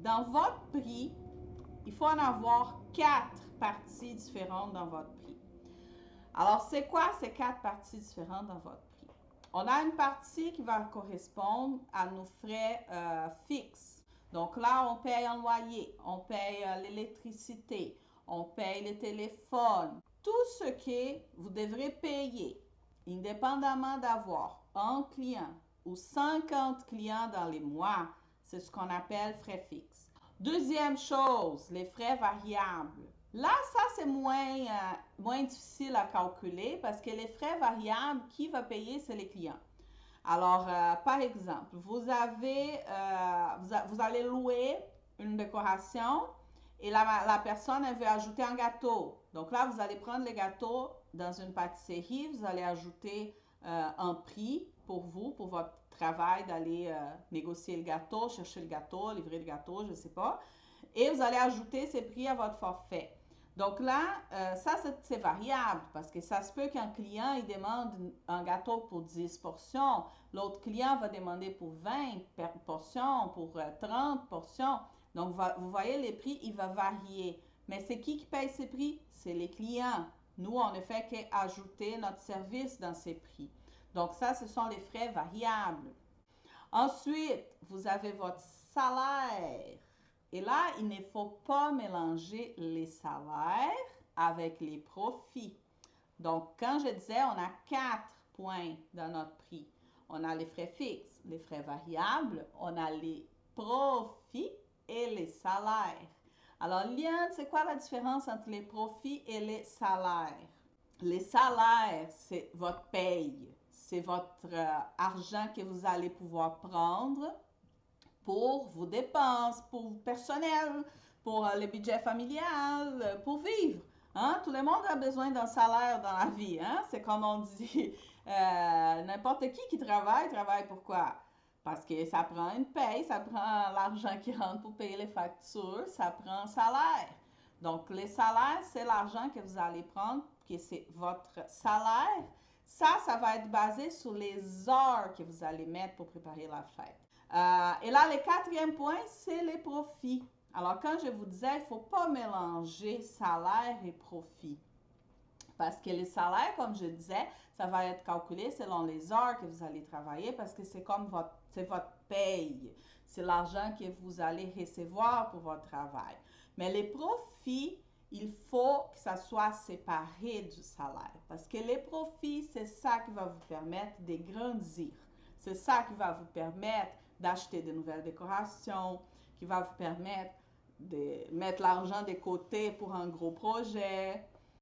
dans votre prix, il faut en avoir 4 parties différentes dans votre prix. Alors, c'est quoi ces 4 parties différentes dans votre prix? On a une partie qui va correspondre à nos frais fixes. Donc là, on paye un loyer, on paye l'électricité, on paye le téléphone. Tout ce que vous devrez payer, indépendamment d'avoir un client ou 50 clients dans les mois, c'est ce qu'on appelle frais fixes. Deuxième chose, les frais variables. Là, ça, c'est moins difficile à calculer parce que les frais variables, qui va payer, c'est les clients. Alors, par exemple, vous allez louer une décoration et la personne, elle veut ajouter un gâteau. Donc là, vous allez prendre le gâteau dans une pâtisserie, vous allez ajouter un prix pour vous, pour votre travail d'aller négocier le gâteau, chercher le gâteau, livrer le gâteau, je ne sais pas. Et vous allez ajouter ces prix à votre forfait. Donc là, ça, c'est variable parce que ça se peut qu'un client, il demande un gâteau pour 10 portions. L'autre client va demander pour 20 portions, pour 30 portions. Donc, vous voyez, les prix, il va varier. Mais c'est qui paye ces prix? C'est les clients. Nous, on ne fait qu'ajouter notre service dans ces prix. Donc, ça, ce sont les frais variables. Ensuite, vous avez votre salaire. Et là, il ne faut pas mélanger les salaires avec les profits. Donc, quand je disais, on a 4 points dans notre prix. On a les frais fixes, les frais variables, on a les profits et les salaires. Alors, Liane, c'est quoi la différence entre les profits et les salaires? Les salaires, c'est votre paye. C'est votre argent que vous allez pouvoir prendre pour vos dépenses, pour vos personnel, pour le budget familial, pour vivre. Hein? Tout le monde a besoin d'un salaire dans la vie. Hein? C'est comme on dit, n'importe qui travaille pourquoi? Parce que ça prend une paye, ça prend l'argent qui rentre pour payer les factures, ça prend un salaire. Donc, les salaires, c'est l'argent que vous allez prendre, que c'est votre salaire. Ça va être basé sur les heures que vous allez mettre pour préparer la fête. Et là, le quatrième point, c'est les profits. Alors, quand je vous disais, il ne faut pas mélanger salaire et profit. Parce que les salaires, comme je disais, ça va être calculé selon les heures que vous allez travailler parce que c'est comme votre paye. C'est l'argent que vous allez recevoir pour votre travail. Mais les profits, il faut que ça soit séparé du salaire. Parce que les profits, c'est ça qui va vous permettre de grandir. C'est ça qui va vous permettre d'acheter de nouvelles décorations, qui va vous permettre de mettre l'argent de côté pour un gros projet.